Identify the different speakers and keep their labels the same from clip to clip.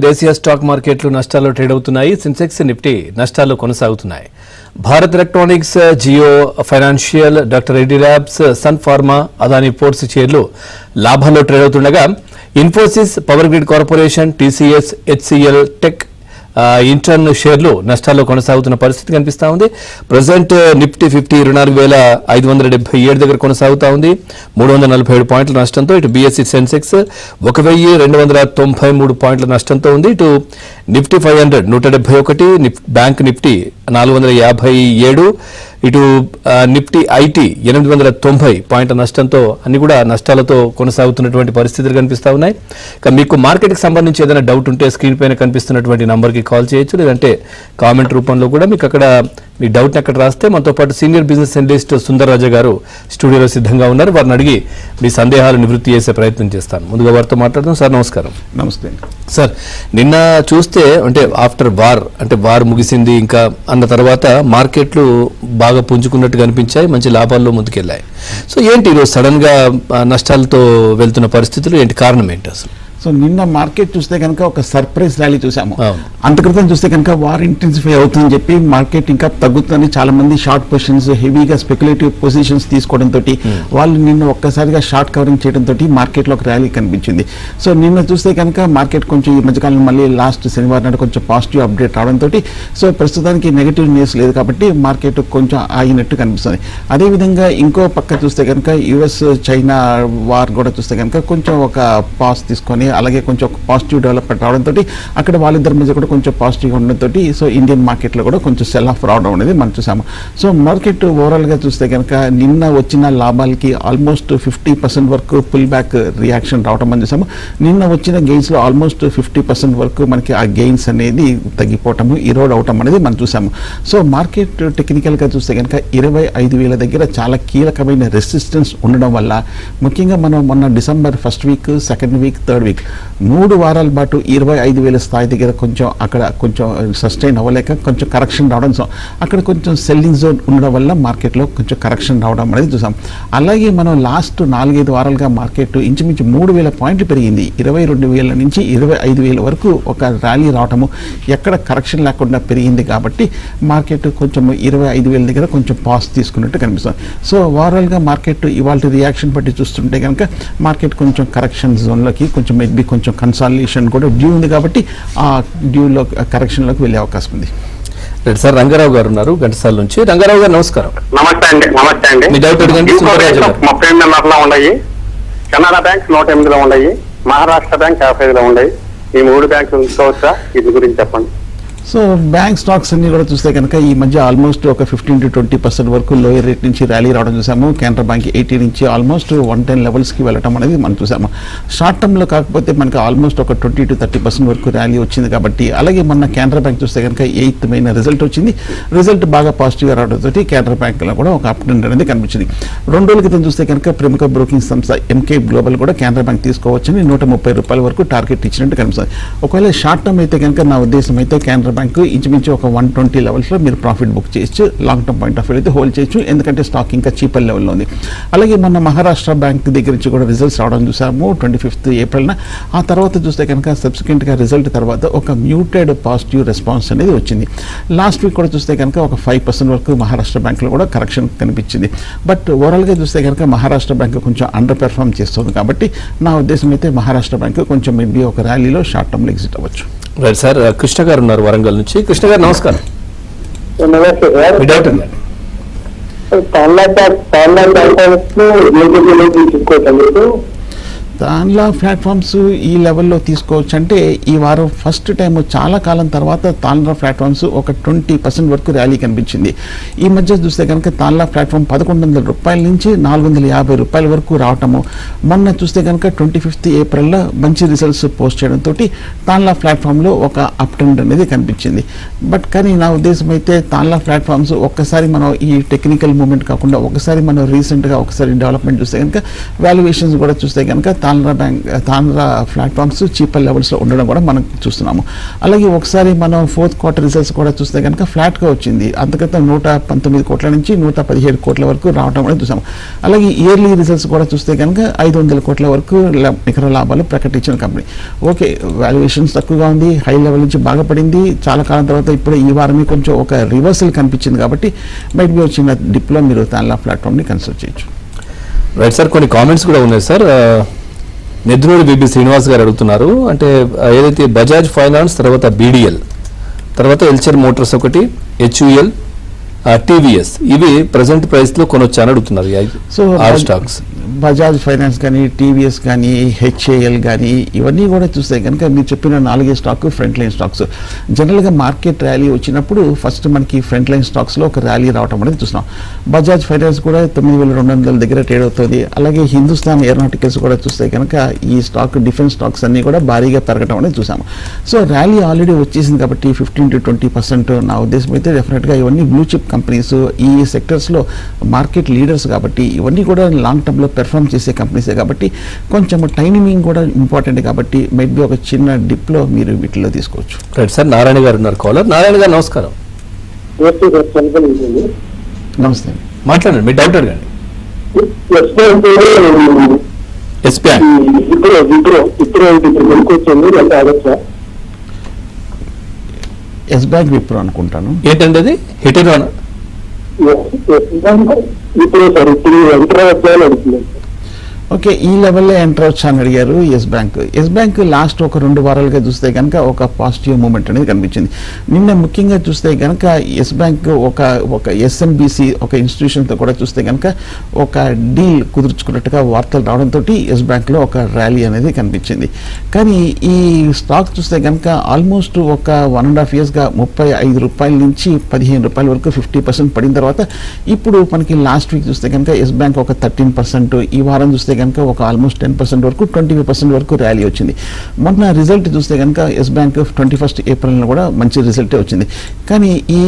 Speaker 1: దేశీయ స్టాక్ మార్కెట్లు నష్టాల్లో ట్రేడ్ అవుతున్నాయి. సెన్సెక్స్ నిఫ్టీ నష్టాల్లో కొనసాగుతున్నాయి. Bharat electronics, Jio financial, doctor Reddy labs, sun pharma, Adani ports షేర్లు లాభాల్లో ట్రేడ్ అవుతుండగా Infosys, power grid corporation, TCS, HCL tech, ఇంటర్న్ షేర్లు నష్టాల్లో కొనసాగుతున్న పరిస్థితి కనిపిస్తా ఉంది. ప్రజెంట్ నిఫ్టీ 24,577 దగ్గర కొనసాగుతా ఉంది. 347 పాయింట్ల నష్టంతో. ఇటు బీఎస్సీ సెన్సెక్స్ 1,293 పాయింట్ల నష్టంతో ఉంది. ఇటు నిఫ్టీ 500 171, బ్యాంక్ నిఫ్టీ 457, ఇటు నిఫ్టీ ఐటీ 890 పాయింట్ల నష్టంతో అన్ని కూడా నష్టాలతో కొనసాగుతున్నటువంటి పరిస్థితులు కనిపిస్తా ఉన్నాయి. ఇక మీకు మార్కెట్కి సంబంధించి ఏదైనా డౌట్ ఉంటే స్క్రీన్ పైన కనిపిస్తున్నటువంటి నంబర్కి కాల్ చేయొచ్చు, లేదంటే కామెంట్ రూపంలో కూడా మీకు అక్కడ మీ డౌట్ని అక్కడ రాస్తే మనతో పాటు సీనియర్ బిజినెస్ అనలిస్ట్ సుందర్ రాజా గారు స్టూడియోలో సిద్ధంగా ఉన్నారు. వారిని అడిగి మీ సందేహాలు నివృత్తి చేసే ప్రయత్నం చేస్తాను. ముందుగా వారితో మాట్లాడదాం. సార్ నమస్కారం.
Speaker 2: నమస్తే
Speaker 1: సార్, నిన్న చూస్తే అంటే ఆఫ్టర్ వార్, అంటే వార్ ముగిసింది ఇంకా అన్న తర్వాత మార్కెట్లు బాగా పుంజుకున్నట్టు కనిపించాయి, మంచి లాభాల్లో ముందుకెళ్ళాయి. సో ఏంటి ఈరోజు సడన్ గా నష్టాలతో వెళ్తున్న పరిస్థితులు ఏంటి, కారణం ఏంటి అసలు?
Speaker 2: సో నిన్న మార్కెట్ చూస్తే కనుక ఒక సర్ప్రైజ్ ర్యాలీ చూసాము. అంతక్రితం చూస్తే కనుక వార్ ఇంటెన్సిఫై అవుతుందని చెప్పి మార్కెట్ ఇంకా తగ్గుతుందని చాలా మంది షార్ట్ పొజిషన్స్, హెవీగా స్పెక్యులేటివ్ పొజిషన్స్ తీసుకోవడంతో వాళ్ళు నిన్న ఒక్కసారిగా షార్ట్ కవరింగ్ చేయడంతో మార్కెట్లో ఒక ర్యాలీ కనిపించింది. సో నిన్న చూస్తే కనుక మార్కెట్ కొంచెం ఈ మధ్యకాలం మళ్ళీ లాస్ట్ శనివారం నాడు కొంచెం పాజిటివ్ అప్డేట్ రావడంతో సో ప్రస్తుతానికి నెగిటివ్ న్యూస్ లేదు కాబట్టి మార్కెట్ కొంచెం ఆగినట్టు కనిపిస్తుంది. అదేవిధంగా ఇంకో పక్క చూస్తే కనుక యుఎస్ చైనా వార్ కూడా చూస్తే కనుక కొంచెం ఒక పాజ్ తీసుకొని అలాగే కొంచెం పాజిటివ్ డెవలప్మెంట్ రావడంతో అక్కడ వాళ్ళిద్దరి మధ్య కూడా కొంచెం పాజిటివ్గా ఉండడంతో సో ఇండియన్ మార్కెట్లో కూడా కొంచెం సెల్ ఆఫ్ రావడం అనేది మనం చూసాము. సో మార్కెట్ ఓవరాల్గా చూస్తే కనుక నిన్న వచ్చిన లాభాలకి ఆల్మోస్ట్ 50% వరకు పుల్ బ్యాక్ రియాక్షన్ రావడం మనం చూసాము. నిన్న వచ్చిన గెయిన్స్లో ఆల్మోస్ట్ 50% వరకు మనకి ఆ గెయిన్స్ అనేది తగ్గిపోవటము, ఈరోడ్ అవటం అనేది మనం చూసాము. సో మార్కెట్ టెక్నికల్గా చూస్తే కనుక 25,000 దగ్గర చాలా కీలకమైన రెసిస్టెన్స్ ఉండడం వల్ల ముఖ్యంగా మనం మొన్న December 1st week, 2nd week, 3rd week 3 వారాల పాటు 25,000 స్థాయి దగ్గర కొంచెం అక్కడ కొంచెం సస్టైన్ అవ్వలేక కొంచెం కరెక్షన్ రావడం, అక్కడ కొంచెం సెల్లింగ్ జోన్ ఉండడం వల్ల మార్కెట్లో కొంచెం కరెక్షన్ రావడం అనేది చూసాం. అలాగే మనం లాస్ట్ 4-5 వారాలుగా మార్కెట్ ఇంచుమించు 3,000 పాయింట్లు పెరిగింది. 22,000 నుంచి 25,000 వరకు ఒక ర్యాలీ రావటము, ఎక్కడ కరెక్షన్ లేకుండా పెరిగింది కాబట్టి మార్కెట్ కొంచెం 25,000 దగ్గర కొంచెం పాస్ తీసుకున్నట్టు కనిపిస్తుంది. సో ఓవరాల్గా మార్కెట్ ఇవాళ రియాక్షన్ బట్టి చూస్తుంటే కనుక మార్కెట్ కొంచెం కరెక్షన్ జోన్లోకి కొంచెం మేబీ కొంచెం కన్సాలిడేషన్ కూడా డ్యూ ఉంది కాబట్టి ఆ డ్యూలో కరెక్షన్లోకి వెళ్ళే అవకాశం ఉంది.
Speaker 1: రైట్ సార్, రంగారావు గారు ఉన్నారు ఘంటసాల నుంచి. రంగారావు గారు నమస్కారం.
Speaker 3: నమస్తే అండి. నమస్తే అండి.
Speaker 1: మీ డౌట్ అడగండి.
Speaker 3: 38.5 ఉన్నాయి, కెనరా బ్యాంక్ 108లో ఉన్నాయి, మహారాష్ట్ర బ్యాంక్ 55లో ఉన్నాయి. ఈ 3 బ్యాంకులు ఉంచుకోవచ్చా? వీటి గురించి చెప్పండి.
Speaker 2: సో బ్యాంక్ స్టాక్స్ అన్ని కూడా చూస్తే కనుక ఈ మధ్య ఆల్మోస్ట్ ఒక 15 to 20% వరకు లోయర్ రేట్ నుంచి ర్యాలీ రావడం చూసాము. కెనరా బ్యాంక్ 80 నుంచి ఆల్మోస్ట్ 110 లెవెల్స్కి వెళ్ళటం అనేది మనం చూసాము. షార్ట్ టర్మ్లో కాకపోతే మనకి ఆల్మోస్ట్ ఒక 20 to 30% వరకు ర్యాలీ వచ్చింది కాబట్టి. అలాగే మొన్న కెనరా బ్యాంక్ చూస్తే కనుక 8th May రిజల్ట్ వచ్చింది. రిజల్ట్ బాగా పాజిటివ్గా రావడంతో కెనరా బ్యాంక్లో కూడా ఒక అప్ ట్రెండ్ అనేది కనిపించింది. 2 రోజుల క్రితం చూస్తే కనుక ప్రముఖ బ్రోకింగ్ సంస్థ ఎంకే గ్లోబల్ కూడా కెనరా బ్యాంక్ తీసుకోవచ్చని ₹130 వరకు టార్గెట్ ఇచ్చినట్టు కనిపిస్తుంది. ఒకవేళ షార్ట్ టర్మ్ అయితే కనుక నా ఉద్దేశం అయితే కెనరా బ్యాంక్ ఇంచుమించు ఒక 120 లెవెల్స్లో మీరు ప్రాఫిట్ బుక్ చేయొచ్చు. Long term point of view అయితే హోల్డ్ చేయొచ్చు, ఎందుకంటే స్టాక్ ఇంకా చీపర్ లెవెల్లో ఉంది. అలాగే మన మహారాష్ట్ర బ్యాంక్ దగ్గర నుంచి కూడా రిజల్ట్స్ రావడం చూసాము 25th April. ఆ తర్వాత చూస్తే కనుక సబ్సిక్వెంట్గా రిజల్ట్ తర్వాత ఒక మ్యూటెడ్ పాజిటివ్ రెస్పాన్స్ అనేది వచ్చింది. లాస్ట్ వీక్ కూడా చూస్తే కనుక ఒక 5% వరకు మహారాష్ట్ర బ్యాంక్లో కూడా కరెక్షన్ కనిపించింది. బట్ ఓవరాల్గా చూస్తే కనుక మహారాష్ట్ర బ్యాంక్ కొంచెం అండర్ పెర్ఫార్మ్ చేస్తుంది కాబట్టి నా ఉద్దేశం అయితే మహారాష్ట్ర బ్యాంక్ కొంచెం మేబీ ఒక ర్యాలీలో షార్ట్ టర్మ్లో ఎగ్జిట్ అవ్వచ్చు.
Speaker 1: రైట్ సార్, కృష్ణ గారు ఉన్నారు వరంగల్ నుంచి. కృష్ణ గారు నమస్కారం. మీ డౌట్ అండి.
Speaker 2: దానిలో ప్లాట్ఫామ్స్ ఈ లెవెల్లో తీసుకోవచ్చు అంటే ఈ వారం ఫస్ట్ టైం చాలా కాలం తర్వాత తాన్లా ప్లాట్ఫామ్స్ ఒక 20% వరకు ర్యాలీ కనిపించింది. ఈ మధ్య చూస్తే కనుక తాన్లా ప్లాట్ఫామ్ ₹1,100 నుంచి ₹450 వరకు రావటము, మొన్న చూస్తే కనుక 25th April మంచి రిజల్ట్స్ పోస్ట్ చేయడంతో తాన్లా ప్లాట్ఫామ్లో ఒక అప్ ట్రెండ్ అనేది కనిపించింది. బట్ కానీ నా ఉద్దేశం అయితే తాన్లా ప్లాట్ఫామ్స్ ఒక్కసారి మనం ఈ టెక్నికల్ మూమెంట్ కాకుండా ఒకసారి మనం రీసెంట్గా ఒకసారి డెవలప్మెంట్ చూస్తే కనుక వాల్యుయేషన్స్ కూడా చూస్తే కనుక తాండ్రా ప్లాట్ఫామ్స్ చీపర్ లెవెల్స్లో ఉండడం కూడా మనం చూస్తున్నాము. అలాగే ఒకసారి మనం ఫోర్త్ క్వార్టర్ రిజల్ట్స్ కూడా చూస్తే కనుక ఫ్లాట్గా వచ్చింది. అంతక్రితం 119 కోట్ల నుంచి 117 కోట్ల వరకు రావడం కూడా చూసాము. అలాగే ఇయర్లీ రిజల్ట్స్ కూడా చూస్తే కనుక 500 కోట్ల వరకు నికర లాభాలు ప్రకటించిన కంపెనీ. ఓకే, వాల్యుయేషన్స్ తక్కువగా ఉంది, హై లెవెల్ నుంచి బాగా పడింది. చాలా కాలం తర్వాత ఇప్పుడు ఈ వారమే కొంచెం ఒక రివర్సల్ కనిపించింది కాబట్టి బయట బి వచ్చిన డిప్లో మీరు తాన్లా ప్లాట్ఫామ్ని కన్సిడర్ చేయొచ్చు.
Speaker 1: రైట్ సార్, కొన్ని కామెంట్స్ కూడా ఉన్నాయి సార్. నెద్దునూరి బిబి శ్రీనివాస్ గారు అడుగుతున్నారు, అంటే ఏదైతే బజాజ్ ఫైనాన్స్, తర్వాత బీడీఎల్, తర్వాత ఎల్చర్ మోటార్స్ ఒకటి, హెచ్యుఎల్, టీవీఎస్, ఇవి ప్రెసెంట్ ప్రైస్ లో కొనొచ్చా అని అడుగుతున్నారు.
Speaker 2: So
Speaker 1: all stocks
Speaker 2: Bajaj finance కానీ, టీవీఎస్ కానీ, హెచ్ఏఎల్ కానీ, ఇవన్నీ కూడా చూస్తే కనుక మీరు చెప్పిన 4 స్టాక్ ఫ్రంట్ లైన్ స్టాక్స్. జనరల్గా మార్కెట్ ర్యాలీ వచ్చినప్పుడు ఫస్ట్ మనకి ఫ్రంట్ లైన్ స్టాక్స్లో ఒక ర్యాలీ రావడం అనేది చూస్తున్నాం. బజాజ్ ఫైనాన్స్ కూడా 9,200 దగ్గర ట్రేడ్ అవుతుంది. అలాగే హిందుస్థాన్ ఏరోనాటికల్స్ కూడా చూస్తే కనుక ఈ స్టాక్ డిఫెన్స్ స్టాక్స్ అన్నీ కూడా భారీగా పెరగడం అనేది చూసాము. సో ర్యాలీ ఆల్రెడీ వచ్చేసింది కాబట్టి 15 to 20% నా ఉద్దేశం అయితే డెఫినెట్గా ఇవన్నీ బ్లూ చిప్ కంపెనీస్, ఈ సెక్టర్స్లో మార్కెట్ లీడర్స్ కాబట్టి ఇవన్నీ కూడా లాంగ్ టర్మ్లో పెర్ఫామ్ చేసే కంపెనీసే కాబట్టి కొంచెం టైమింగ్ కూడా ఇంపార్టెంట్ కాబట్టి మేబీ ఒక చిన్న డిప్లో మీరు వీటిలో తీసుకోవచ్చు.
Speaker 1: రైట్ సార్, నారాయణ గారు ఉన్నారు కాలర్. నారాయణ గారు నమస్కారం.
Speaker 2: నమస్తే,
Speaker 1: మాట్లాడండి, మీ డౌట్ అడగండి. Yes Bank
Speaker 2: Yes Bank Wipro అనుకుంటాను.
Speaker 1: ఏంటండి అది? Hit and run?
Speaker 2: ఓకే, ఈ లెవెల్లో ఎంటర్ వచ్చా అని అడిగారు. ఎస్ బ్యాంక్ లాస్ట్ ఒక 2 వారాలుగా చూస్తే కనుక ఒక పాజిటివ్ మూమెంట్ అనేది కనిపించింది. నిన్న ముఖ్యంగా చూస్తే కనుక ఎస్ బ్యాంక్ ఒక ఎస్ఎంబిసి ఒక ఇన్స్టిట్యూషన్తో కూడా చూస్తే కనుక ఒక డీల్ కుదుర్చుకున్నట్టుగా వార్తలు రావడంతో ఎస్ బ్యాంక్లో ఒక ర్యాలీ అనేది కనిపించింది. కానీ ఈ స్టాక్ చూస్తే కనుక ఆల్మోస్ట్ ఒక 1.5 yearsగా 35 రూపాయల నుంచి 15 రూపాయల వరకు 50% పడిన తర్వాత ఇప్పుడు మనకి లాస్ట్ వీక్ చూస్తే కనుక ఎస్ బ్యాంక్ ఒక 13%, ఈ వారం చూస్తే కనుక ఒక ఆల్మోస్ట్ 10% వరకు 25% వరకు ర్యాలీ వచ్చింది. మొన్న రిజల్ట్ చూస్తే కనుక ఎస్ బ్యాంక్ 21st April కూడా మంచి రిజల్టే వచ్చింది. కానీ ఈ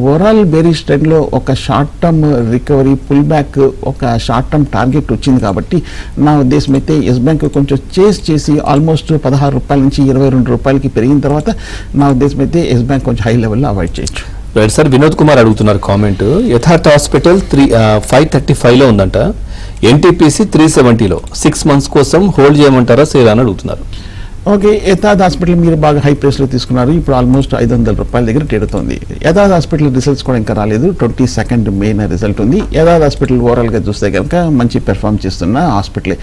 Speaker 2: ఓవరాల్ బేరిష్ ట్రెండ్లో ఒక short term recovery pull back, ఒక షార్ట్ టర్మ్ టార్గెట్ వచ్చింది కాబట్టి నా ఉద్దేశం అయితే ఎస్ బ్యాంక్ కొంచెం చేస్ చేసి ఆల్మోస్ట్ 16 రూపాయల నుంచి 22 రూపాయలకి పెరిగిన తర్వాత నా ఉద్దేశం అయితే ఎస్ బ్యాంక్ కొంచెం హై లెవెల్లో అవాయిడ్ చేయొచ్చు.
Speaker 1: రైట్ సార్, వినోద్ కుమార్ అడుగుతున్నారు కామెంట్. యథార్థ హాస్పిటల్ 535లో ఉందంట, ఎన్టీపీసీ 370లో, 6 months కోసం హోల్డ్ చేయమంటారా సేల్ అని అడుగుతున్నారు.
Speaker 2: ఓకే, యథార్థ హాస్పిటల్ మీరు బాగా హై ప్రైస్లో తీసుకున్నారు. ఇప్పుడు ఆల్మోస్ట్ 500 రూపాయల దగ్గర ట్రేడ్ అవుతుంది. యథార్థ హాస్పిటల్ రిజల్ట్స్ కూడా ఇంకా రాలేదు. 22nd May రిజల్ట్ ఉంది. యథార్థ హాస్పిటల్ ఓవరాల్గా చూస్తే కనుక మంచి పెర్ఫామ్ చేస్తున్న హాస్పిటలే.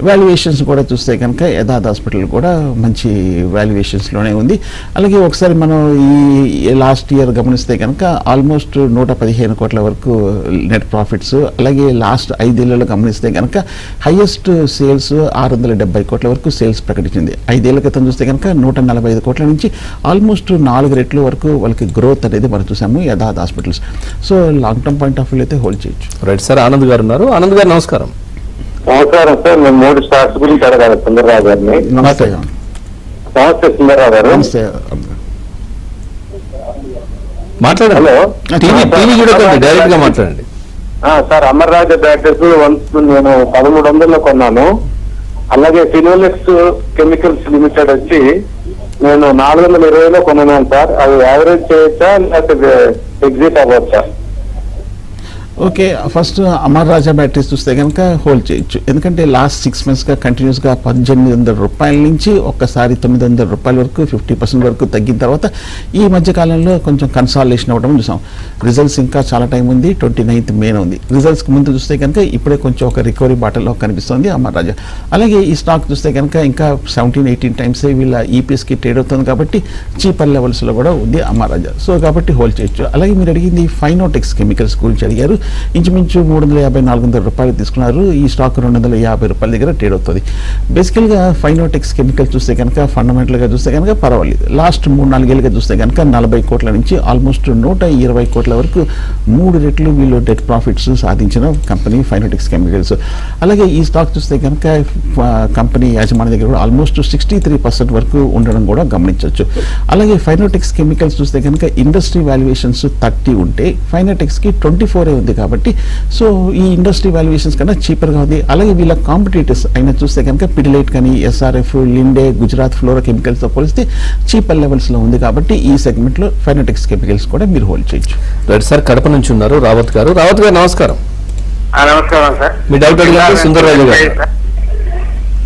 Speaker 2: వాల్యుయేషన్స్ కూడా చూస్తే కనుక యథార్థ హాస్పిటల్ కూడా మంచి వాల్యుయేషన్స్లోనే ఉంది. అలాగే ఒకసారి మనం ఈ లాస్ట్ ఇయర్ గమనిస్తే కనుక ఆల్మోస్ట్ 115 కోట్ల వరకు నెట్ ప్రాఫిట్స్. అలాగే లాస్ట్ 5 ఏళ్లలో గమనిస్తే కనుక హైయెస్ట్ సేల్స్ 670 కోట్ల వరకు సేల్స్ ప్రకటించింది. 5 ఏళ్ల క్రితం చూస్తే కనుక 145 కోట్ల నుంచి ఆల్మోస్ట్ 4 రెట్ల వరకు వాళ్ళకి గ్రోత్ అనేది మనం చూసాము యథార్థ hospitals. So long term point of view అయితే హోల్డ్ చేయొచ్చు.
Speaker 1: రైట్ సార్, ఆనంద్ గారు ఉన్నారు. ఆనంద్ గారు నమస్కారం.
Speaker 3: నమస్కారం సార్, మేము 3 స్టాక్స్ గురించి అడగాలి సుందరరావు గారిని.
Speaker 2: నమస్తే.
Speaker 3: నమస్తే సుందరరావు గారు.
Speaker 2: నమస్తే.
Speaker 1: మాట్లాడండి.
Speaker 3: హలో,
Speaker 1: టీవీ చూడకండి, డైరెక్ట్ గా మాట్లాడండి.
Speaker 3: సార్, అమర్ రాజా బ్యాటరీస్ నేను 1300లో కొన్నాను. అలాగే ఫినోలెక్స్ కెమికల్స్ లిమిటెడ్ వచ్చి నేను 420లో కొన్నాను సార్. అది యావరేజ్ చేయొచ్చా లేకపోతే ఎగ్జిట్ అవ్వచ్చా?
Speaker 2: ఓకే, ఫస్ట్ అమర్ రాజా బ్యాటరీస్ చూస్తే కనుక హోల్డ్ చేయొచ్చు. ఎందుకంటే లాస్ట్ 6 monthsగా కంటిన్యూస్గా 1800 రూపాయల నుంచి ఒక్కసారి 900 రూపాయల వరకు 50% వరకు తగ్గిన తర్వాత ఈ మధ్యకాలంలో కొంచెం కన్సాలిడేషన్ అవ్వడం చూసాం. రిజల్ట్స్ ఇంకా చాలా టైం ఉంది, 29th May ఉంది. రిజల్ట్స్కి ముందు చూస్తే కనుక ఇప్పుడే కొంచెం ఒక రికవరీ బాటల్లో కనిపిస్తుంది అమర్ రాజా. అలాగే ఈ స్టాక్ చూస్తే కనుక ఇంకా 17-18 times వీళ్ళ ఈపీఎస్కి ట్రేడ్ అవుతుంది కాబట్టి చీపర్ లెవెల్స్లో కూడా ఉంది అమర్ రాజా. సో కాబట్టి హోల్డ్ చేయొచ్చు. అలాగే మీరు అడిగింది ఫైనోటెక్స్ కెమికల్స్ గురించి అడిగారు. ఇంచుమించు 350-400 రూపాయలు తీసుకున్నారు. ఈ స్టాక్ 250 రూపాయల దగ్గర ట్రేడ్ అవుతుంది. బేసికల్గా ఫైనోటెక్స్ కెమికల్ చూస్తే కనుక ఫండమెంటల్గా చూస్తే కనుక పర్వాలేదు. లాస్ట్ 3-4 ఏళ్ళుగా చూస్తే కనుక 40 కోట్ల నుంచి ఆల్మోస్ట్ 120 కోట్ల వరకు 3 రెట్లు వీళ్ళు డెట్ ప్రాఫిట్స్ సాధించిన కంపెనీ ఫైనోటెక్స్ కెమికల్స్. అలాగే ఈ స్టాక్ చూస్తే కనుక కంపెనీ యాజమాన్య దగ్గర కూడా ఆల్మోస్ట్ 63% వరకు ఉండడం కూడా గమనించవచ్చు. అలాగే ఫైనోటెక్స్ కెమికల్స్ చూస్తే కనుక ఇండస్ట్రీ వాల్యుయేషన్స్ 30 ఉంటే ఫైనోటెక్స్కి 24 ఉంది కాబట్టి సో ఈ ఇండస్ట్రీ వాల్యుయేషన్స్ కన్నా చీపర్గా ఉంది. అలాగే వీళ్ళ కాంపిటేటర్స్ అయినా చూస్తే కనుక పిడిలైట్ కానీ ఎస్ఆర్ఎఫ్, లిండే, గుజరాత్ ఫ్లోరా కెమికల్స్తో పోలిస్తే చీపర్ లెవెల్స్లో ఉంది కాబట్టి ఈ సెగ్మెంట్లో ఫైనాటెక్స్ కెమికల్స్ కూడా మీరు హోల్డ్ చేయొచ్చు.
Speaker 1: రైట్ సార్, కడప నుంచి ఉన్నారు రావత్ గారు. రావత్ గారు నమస్కారం.
Speaker 3: నమస్కారం సార్.
Speaker 1: మీ డౌట్ అడిగారు సుందరరాజు గారు.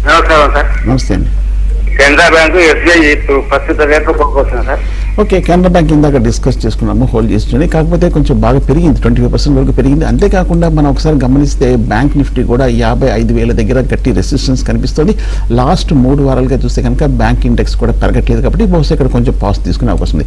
Speaker 3: నమస్కారం సార్.
Speaker 2: నమస్తే అండి.
Speaker 3: కెనరా బ్యాంకు ఎస్బీఐ ప్రస్తుత రేట్లు కొనుక్కొస్తున్నాను సార్.
Speaker 2: ఓకే, కెనరా బ్యాంక్ ఇందాక డిస్కస్ చేసుకున్నాము, హోల్డ్ చేస్తుంది. కాకపోతే కొంచెం బాగా పెరిగింది, 25% వరకు పెరిగింది. అంతేకాకుండా మనం ఒకసారి గమనిస్తే బ్యాంక్ నిఫ్టీ కూడా 55,000 దగ్గర గట్టి రెసిస్టెన్స్ కనిపిస్తుంది. లాస్ట్ 3 వారాలుగా చూస్తే కనుక బ్యాంక్ ఇండెక్స్ కూడా పెరగట్లేదు కాబట్టి బహుశా ఇక్కడ కొంచెం పాస్ తీసుకునే అవకాశం ఉంది.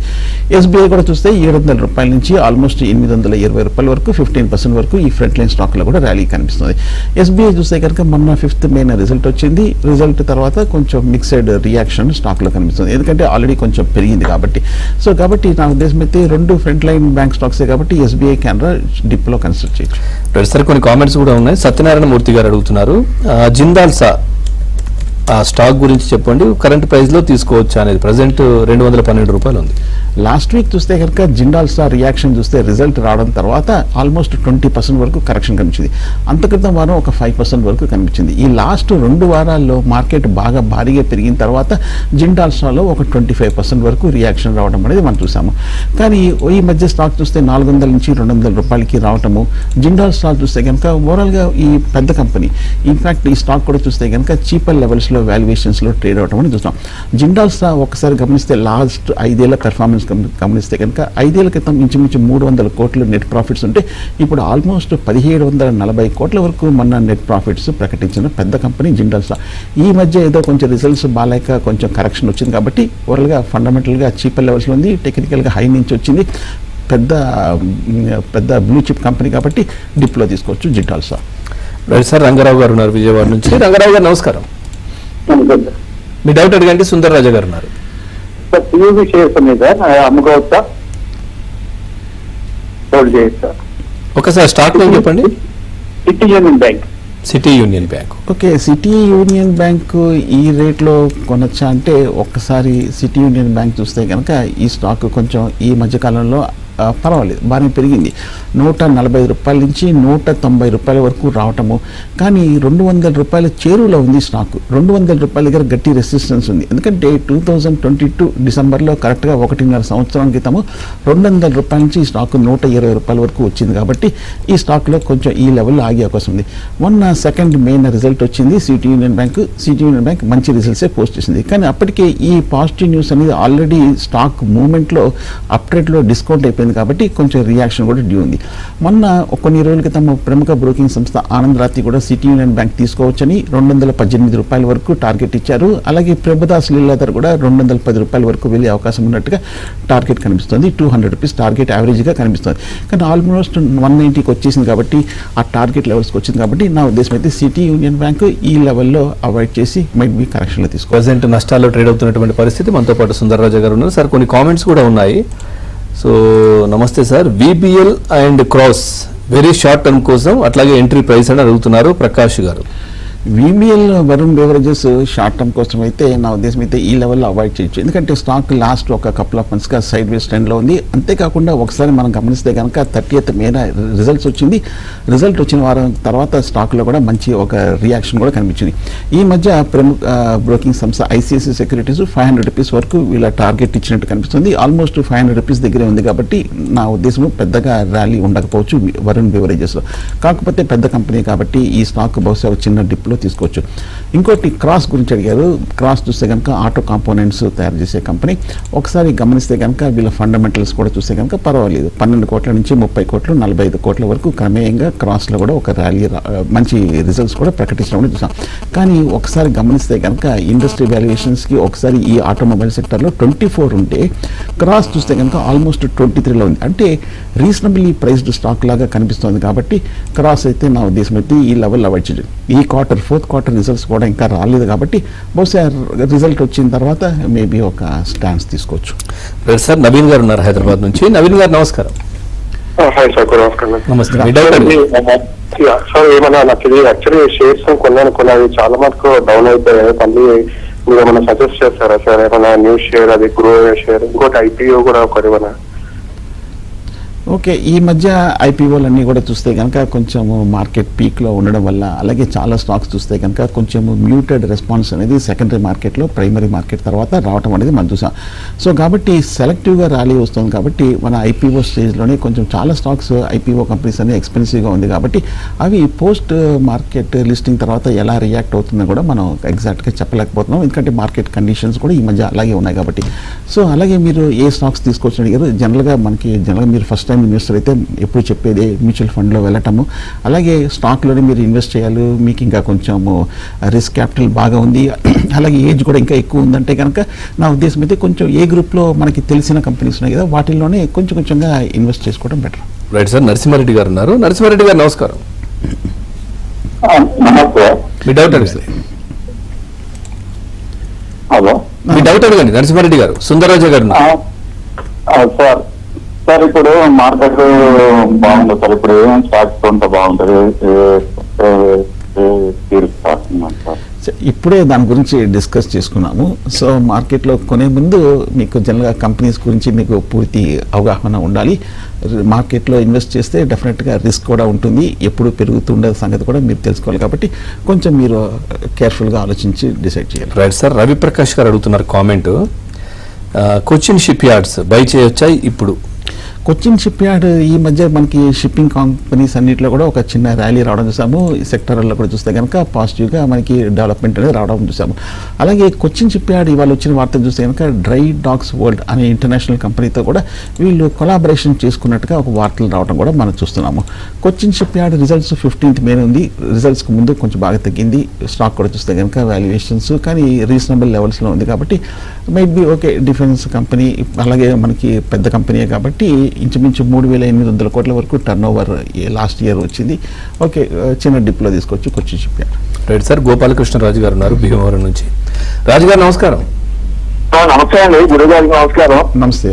Speaker 2: ఎస్బీఐ కూడా చూస్తే 700 రూపాయల నుంచి ఆల్మోస్ట్ 820 రూపాయల వరకు 15% వరకు ఈ ఫ్రంట్ లైన్ స్టాక్లో కూడా ర్యాలీ కనిపిస్తుంది. ఎస్బీఐ చూస్తే కనుక మొన్న 5th May రిజల్ట్ వచ్చింది. రిజల్ట్ తర్వాత కొంచెం మిక్సెడ్ రియాక్షన్ స్టాక్లో కనిపిస్తుంది, ఎందుకంటే ఆల్రెడీ కొంచెం పెరిగింది కాబట్టి. సో కాబట్టి నా ఉద్దేశం అయితే 2 ఫ్రంట్ లైన్ బ్యాంక్ స్టాక్సే కాబట్టి ఎస్బీఐ, కెనరా డిప్లో కన్సిడర్ చేయొచ్చు.
Speaker 1: సార్ కొన్ని కామెంట్స్ కూడా ఉన్నాయి. సత్యనారాయణ మూర్తి గారు అడుగుతున్నారు, జిందాల్ సా ఆ స్టాక్ గురించి చెప్పండి, కరెంట్ ప్రైస్ లో తీసుకోవచ్చా అనేది. ప్రజెంట్ 212 రూపాయలు ఉంది.
Speaker 2: లాస్ట్ వీక్ చూస్తే కనుక జిందాల్ స్టార్ రియాక్షన్ చూస్తే రిజల్ట్ రావడం తర్వాత ఆల్మోస్ట్ 20% వరకు కరెక్షన్ కనిపించింది. అంత క్రితం వారం ఒక 5% వరకు కనిపించింది. ఈ లాస్ట్ 2 వారాల్లో మార్కెట్ బాగా భారీగా పెరిగిన తర్వాత జిందాల్ స్టార్లో ఒక 25% వరకు రియాక్షన్ రావడం అనేది మనం చూసాము. కానీ ఈ మధ్య స్టాక్ చూస్తే 400 నుంచి 200 రూపాయలకి రావటము. జిందాల్ స్టార్ చూస్తే కనుక ఓవరాల్గా ఈ పెద్ద కంపెనీ, ఇన్ఫాక్ట్ ఈ స్టాక్ కూడా చూస్తే కనుక చీపర్ లెవెల్స్లో వాల్యుయేషన్స్లో ట్రేడ్ అవడం అని చూస్తాం. జిందాల్ స్టార్ ఒకసారి గమనిస్తే లాస్ట్ 5 ఏళ్ల పెర్ఫార్మెన్స్ గమనిస్తే కనుక 5 ఏళ్ల క్రితం ఇంచుమించు 300 కోట్లు నెట్ ప్రాఫిట్స్ ఉంటే ఇప్పుడు ఆల్మోస్ట్ 1740 కోట్ల వరకు మొన్న నెట్ ప్రాఫిట్స్ ప్రకటించిన పెద్ద కంపెనీ జిందాల్ స్టార్. ఈ మధ్య ఏదో కొంచెం రిజల్ట్స్ బాగాలేక కొంచెం కరెక్షన్ వచ్చింది కాబట్టి ఓవరాల్గా ఫండమెంటల్గా చీపర్ లెవెల్స్లో ఉంది, టెక్నికల్గా హై నుంచి వచ్చింది, పెద్ద బ్లూ చిప్ కంపెనీ కాబట్టి డిప్లో తీసుకోవచ్చు Jindal star.
Speaker 1: Right sir, Rangarao గారు ఉన్నారు విజయవాడ నుంచి. రంగారావు గారు నమస్కారం. మీ డౌట్ అడగండి. సుందరరాజు గారు ఉన్నారు.
Speaker 3: సార్ పియూబీ షేర్స్ ఉన్నాయి సార్, అమ్ముకోవచ్చా, హోల్డ్ చేయొచ్చా?
Speaker 1: ఒకసారి స్టాక్ నేమ్ చెప్పండి.
Speaker 3: City union bank.
Speaker 1: City union bank.
Speaker 2: Okay, city union bank ఈ రేట్లో కొనొచ్చా అంటే ఒక్కసారి సిటీ యూనియన్ బ్యాంక్ చూస్తే కనుక ఈ స్టాక్ కొంచెం ఈ మధ్యకాలంలో పర్వాలేదు, బాగానే పెరిగింది. 140 రూపాయల నుంచి 190 రూపాయల వరకు రావటము. కానీ 200 రూపాయల చేరువలో ఉంది స్టాక్. 200 రూపాయల దగ్గర గట్టి రెసిస్టెన్స్ ఉంది. ఎందుకంటే 2022 డిసెంబర్లో కరెక్ట్గా 1.5 సంవత్సరం క్రితము 200 రూపాయల నుంచి ఈ స్టాక్ 120 రూపాయల వరకు వచ్చింది కాబట్టి ఈ స్టాక్లో కొంచెం ఈ లెవెల్లో ఆగే అవకాశం ఉంది. మొన్న 2nd May రిజల్ట్ వచ్చింది city union bank. City union bank మంచి రిజల్ట్సే పోస్ట్ చేసింది. కానీ అప్పటికే ఈ పాజిటివ్ న్యూస్ అనేది ఆల్రెడీ స్టాక్ మూవ్మెంట్లో అప్ట్రేట్లో డిస్కౌంట్ అయిపోయింది కాబట్టి కొంచెం రియాక్షన్ కూడా డ్యూ ఉంది. మొన్న కొన్ని రోజుల క్రితం ప్రముఖ బ్రోకింగ్ సంస్థ ఆనంద్ రాతి కూడా సిటీ యూనియన్ బ్యాంక్ తీసుకోవచ్చని 218 రూపాయల వరకు టార్గెట్ ఇచ్చారు. అలాగే ప్రభుదాస్ లీలాధర్ కూడా 210 రూపాయల వరకు వెళ్ళే అవకాశం ఉన్నట్టుగా టార్గెట్ కనిపిస్తుంది. 200 రూపీస్ టార్గెట్ యావరేజ్గా కనిపిస్తుంది. కానీ ఆల్మోస్ట్ 190కి వచ్చేసింది కాబట్టి ఆ టార్గెట్ లెవెల్స్కి వచ్చింది కాబట్టి నా ఉద్దేశం అయితే సిటీ యూనియన్ బ్యాంక్ ఈ లెవెల్లో అవాయిడ్ చేసి మైట్ బి కరెక్షన్లో తీసుకోవాలి.
Speaker 1: ప్రజెంట్ నష్టాల్లో ట్రేడ్ అవుతున్నటువంటి పరిస్థితి. మనతో పాటు సుందరరాజు గారు ఉన్నారు. సార్ కొన్ని కామెంట్స్ కూడా ఉన్నాయి. సో నమస్తే sir, VBL and cross very short term కోసం అట్లాగే ఎంట్రీ ప్రైస్ అని అడుగుతున్నారు Prakash garu.
Speaker 2: VBL Varun beverages short term కోసం అయితే నా ఉద్దేశం అయితే ఈ లెవెల్లో అవాయిడ్ చేయొచ్చు. ఎందుకంటే స్టాక్ లాస్ట్ ఒక కపుల్ ఆఫ్ మంత్స్గా సైడ్ వేస్ ట్రెండ్లో ఉంది. అంతేకాకుండా ఒకసారి మనం గమనిస్తే కనుక 30th May రిజల్ట్స్ వచ్చింది. రిజల్ట్ వచ్చిన వారం తర్వాత స్టాక్లో కూడా మంచి ఒక రియాక్షన్ కూడా కనిపించింది. ఈ మధ్య ప్రముఖ బ్రోకింగ్ సంస్థ ఐసిఐసిఐ సెక్యూరిటీస్ 500 రూపీస్ వరకు వీళ్ళ టార్గెట్ ఇచ్చినట్టు కనిపిస్తుంది. ఆల్మోస్ట్ 500 రూపీస్ దగ్గరే ఉంది కాబట్టి నా ఉద్దేశం పెద్దగా ర్యాలీ ఉండకపోవచ్చు వరుణ్ బెవరేజెస్లో. కాకపోతే పెద్ద కంపెనీ కాబట్టి ఈ స్టాక్ బహుశా చిన్న డిప్లో తీసుకోవచ్చు. ఇంకోటి క్రాస్ గురించి అడిగారు. క్రాస్ చూస్తే కనుక ఆటో కాంపోనెంట్స్ తయారు చేసే కంపెనీ. ఒకసారి గమనిస్తే కనుక వీళ్ళ ఫండమెంటల్స్ కూడా చూస్తే కనుక పర్వాలేదు. 12 కోట్ల నుంచి 30 కోట్లు 45 కోట్ల వరకు క్రమేయంగా క్రాస్లో కూడా ఒక ర్యాలీ మంచి రిజల్ట్స్ కూడా ప్రకటించడం చూసాం. కానీ ఒకసారి గమనిస్తే కనుక ఇండస్ట్రీ వాల్యుయేషన్స్కి ఒకసారి ఈ ఆటోమొబైల్ సెక్టర్లో 24 ఉంటే క్రాస్ చూస్తే కనుక ఆల్మోస్ట్ 23లో ఉంది. అంటే రీజనబుల్లీ ప్రైస్డ్ స్టాక్ లాగా కనిపిస్తుంది కాబట్టి క్రాస్ అయితే నా ఉద్దేశం అయితే ఈ లెవెల్ అవాయిడ్ చేయాలి. ఈ ఫోర్త్ క్వార్టర్ రిజల్ట్స్ కూడా ఇంకా రాలేదు కాబట్టి బహుశా రిజల్ట్ వచ్చిన తర్వాత మేబీ ఒక స్టాండ్స్ తీసుకోవచ్చు.
Speaker 1: సార్ నవీన్ గారు ఉన్నారు హైదరాబాద్ నుంచి. నవీన్ గారు నమస్కారం.
Speaker 3: Hi sir, good afternoon.
Speaker 1: నమస్తే.
Speaker 3: సార్ ఏమన్నా నాకు తెలియదు, యాక్చువల్లీ షేర్స్ కొన్నాను చాలా మటుకు డౌన్ అయిపోయాయి. మళ్ళీ మీరు ఏమైనా సజెస్ట్ చేస్తారా సార్? ఏమైనా న్యూ షేర్, అది గ్రో షేర్, ఇంకోటి ఐపీఓ కూడా ఒకటి ఏమైనా?
Speaker 2: ఓకే, ఈ మధ్య ఐపీఓలు అన్నీ కూడా చూస్తే కనుక కొంచెం మార్కెట్ పీక్లో ఉండడం వల్ల, అలాగే చాలా స్టాక్స్ చూస్తే కనుక కొంచెం మ్యూటెడ్ రెస్పాన్స్ అనేది సెకండరీ మార్కెట్లో ప్రైమరీ మార్కెట్ తర్వాత రావడం అనేది మనం చూసాం. సో కాబట్టి సెలెక్టివ్గా ర్యాలీ వస్తుంది కాబట్టి మన ఐపీఓ స్టేజ్లోనే కొంచెం చాలా స్టాక్స్ ఐపీఓ కంపెనీస్ అన్ని ఎక్స్పెన్సివ్గా ఉంది కాబట్టి అవి పోస్ట్ మార్కెట్ లిస్టింగ్ తర్వాత ఎలా రియాక్ట్ అవుతుందో కూడా మనం ఎగ్జాక్ట్గా చెప్పలేకపోతున్నాం, ఎందుకంటే మార్కెట్ కండిషన్స్ కూడా ఈ మధ్య అలాగే ఉన్నాయి కాబట్టి. సో అలాగే మీరు ఏ స్టాక్స్ తీసుకోవచ్చు అడిగారు. జనరల్గా మీరు ఫస్ట్ టైం ఇన్వెస్టర్ అయితే ఎప్పుడు చెప్పేది మ్యూచువల్ ఫండ్లో వెళ్ళటము, అలాగే స్టాక్లోనే మీరు ఇన్వెస్ట్ చేయాలి, మీకు ఇంకా కొంచెము రిస్క్ క్యాపిటల్ బాగా ఉంది, అలాగే ఏజ్ కూడా ఇంకా ఎక్కువ ఉందంటే కనుక నా ఉద్దేశం అయితే కొంచెం ఏ గ్రూప్లో మనకి తెలిసిన కంపెనీస్ ఉన్నాయి కదా వాటిల్లోనే కొంచెంగా ఇన్వెస్ట్ చేసుకోవడం బెటర్.
Speaker 1: Right sir. నరసింహారెడ్డి గారు ఉన్నారు. నరసింహారెడ్డి గారు నమస్కారం.
Speaker 3: నమస్తే.
Speaker 1: మీ డౌట్ అడగండి.
Speaker 3: హలో,
Speaker 1: మీ డౌట్ అడగండి నరసింహారెడ్డి గారు. సుందరరాజ గారు ఉన్నారు.
Speaker 3: సార్ ఇప్పుడు మార్కెట్ బాగుంటుంది సార్, ఇప్పుడు ఏం స్టాక్స్ అంతా బాగుంటుంది,
Speaker 2: ఇప్పుడే దాని గురించి డిస్కస్ చేసుకున్నాము. సో మార్కెట్లో కొనే ముందు మీకు జనరల్గా కంపెనీస్ గురించి మీకు పూర్తి అవగాహన ఉండాలి. మార్కెట్లో ఇన్వెస్ట్ చేస్తే డెఫినెట్గా రిస్క్ కూడా ఉంటుంది, ఎప్పుడు పెరుగుతుండే సంగతి కూడా మీరు తెలుసుకోవాలి కాబట్టి కొంచెం మీరు కేర్ఫుల్గా ఆలోచించి డిసైడ్ చేయాలి.
Speaker 1: Right sir. రవిప్రకాష్ గారు అడుగుతున్నారు comment, Cochin ship yards by చేయొచ్చా ఇప్పుడు?
Speaker 2: కొచ్చిన్ షిప్ యార్డ్ ఈ మధ్య మనకి షిప్పింగ్ కంపెనీస్ అన్నింటిలో కూడా ఒక చిన్న ర్యాలీ రావడం చూసాము. ఈ సెక్టర్లో కూడా చూస్తే కనుక పాజిటివ్గా మనకి డెవలప్మెంట్ అనేది రావడం చూసాము. అలాగే కొచ్చిన్ షిప్ యార్డ్ ఇవాళ వచ్చిన వార్తలు చూస్తే కనుక డ్రై డాక్స్ వరల్డ్ అనే ఇంటర్నేషనల్ కంపెనీతో కూడా వీళ్ళు కొలాబరేషన్ చేసుకున్నట్టుగా ఒక వార్తలు రావడం కూడా మనం చూస్తున్నాము. Cochin ship yard results 15th మే ఉంది. రిజల్ట్స్కి ముందు కొంచెం బాగా తగ్గింది. స్టాక్ కూడా చూస్తే కనుక వాల్యుయేషన్స్ కానీ రీజనబుల్ లెవెల్స్లో ఉంది కాబట్టి మేబీ ఓకే, డిఫెన్స్ కంపెనీ అలాగే మనకి పెద్ద కంపెనీయే కాబట్టి ఇంచుమించు 3,800 కోట్ల వరకు టర్న్ ఓవర్ లాస్ట్ ఇయర్ వచ్చింది. ఓకే, చిన్న డిప్లో తీసుకోవచ్చు Cochin shipyard.
Speaker 1: Right sir. Gopalakrishnaraju garu ఉన్నారు భీమవరం నుంచి. రాజు గారు నమస్కారం.
Speaker 3: నమస్తే అండి, గురువు గారికి నమస్కారం.
Speaker 2: నమస్తే